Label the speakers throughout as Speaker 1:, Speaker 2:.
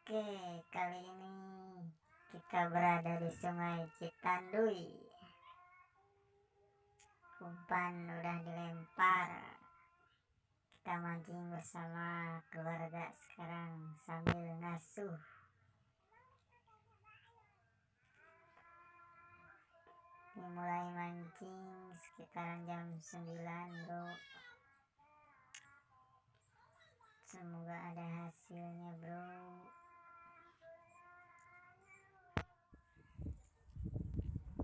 Speaker 1: Oke, kali ini kita berada di Sungai Citanduy. Umpan udah dilempar. Kita mancing bersama keluarga sekarang sambil ngasuh. Dimulai mancing sekitaran jam 9, bro. Semoga ada hasilnya, bro.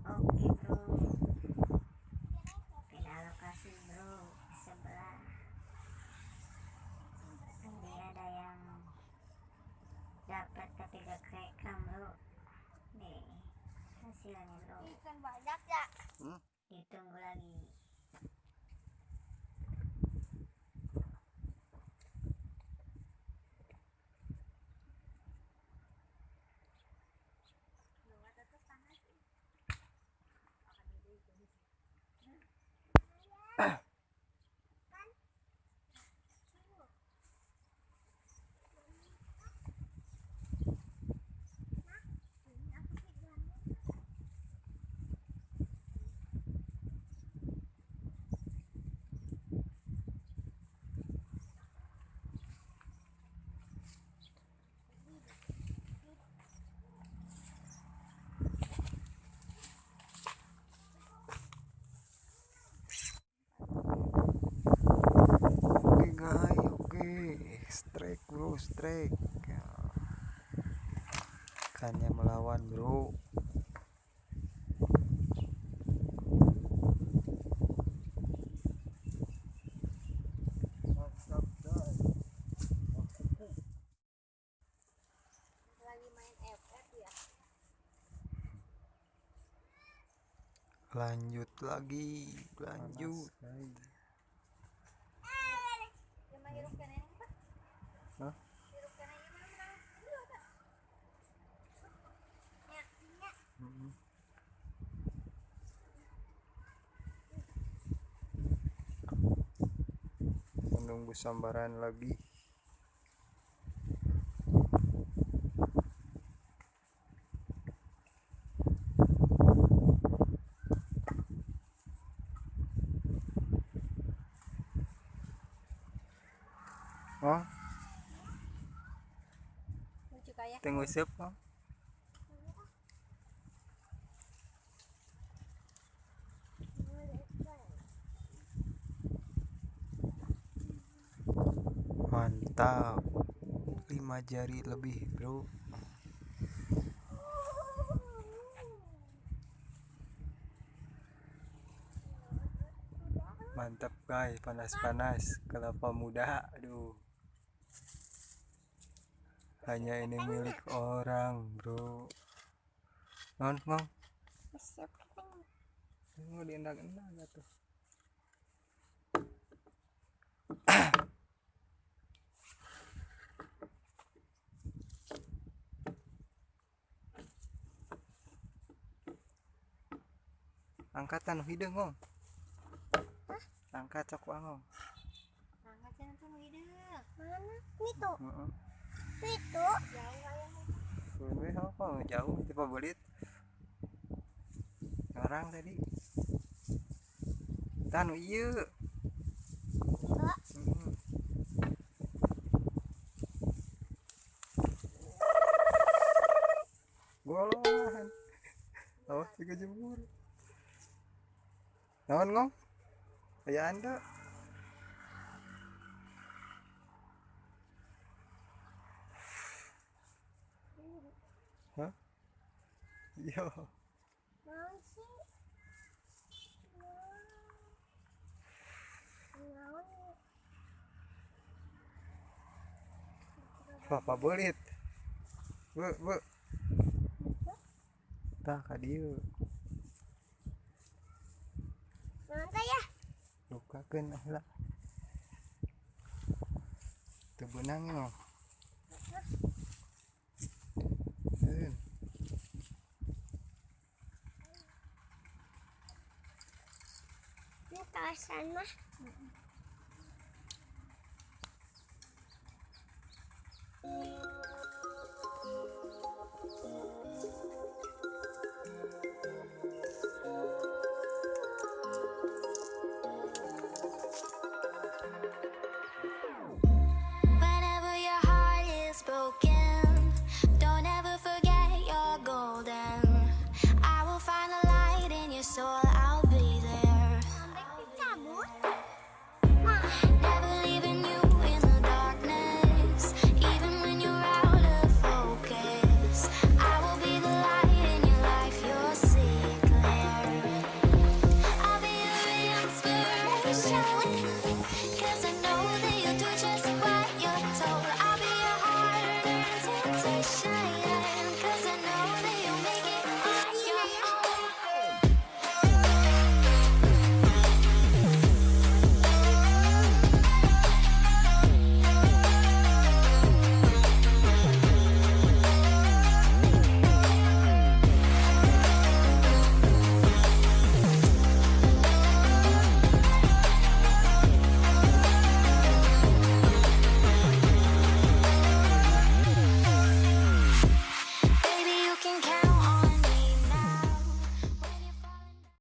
Speaker 1: Oke, bro. Pindah lokasi, bro. Sebelah. Tadi ada yang dapat tapi gak kerekam, bro. Nih hasilnya, bro.
Speaker 2: Ikan banyak ya.
Speaker 1: Ditunggu lagi.
Speaker 3: Oke guys, oke, strike bro, strike. Ikannya melawan bro. Mantap guys.
Speaker 2: Lagi main FF ya.
Speaker 3: Lanjut lagi, lanjut.
Speaker 2: Cuma hirup kena ini pak.
Speaker 3: Hah?
Speaker 2: Hirup kena ini mana? Ini ada. Ya.
Speaker 3: Menunggu sambaran lagi. Oh,
Speaker 2: Lucu kayak.
Speaker 3: tengok siapa? Mantap, 5 jari lebih bro. Mantap guys, panas-panas kelapa muda. Aduh, hanya ini milik orang bro. Non mau diendak-endak tuh. Angkatan hidung ngong. Angkat cok ngong.
Speaker 2: Angkatnya nanti mau ide. Mana? Ini tuh.
Speaker 3: Heeh.
Speaker 2: Itu. Jauh ayam.
Speaker 3: Ini apa? Jauh tipe belit. Orang tadi. Tanu iya. Golongan. Awas juga jemur. Naon ngong? Kayak Anda. Hah? Iya.
Speaker 2: Mau sih.
Speaker 3: Papa belit. Bu. Tah ka dieu.
Speaker 2: Nanti ya.
Speaker 3: Lukakeun lah. Teu beunang ngong.
Speaker 2: Ini kawasan mah.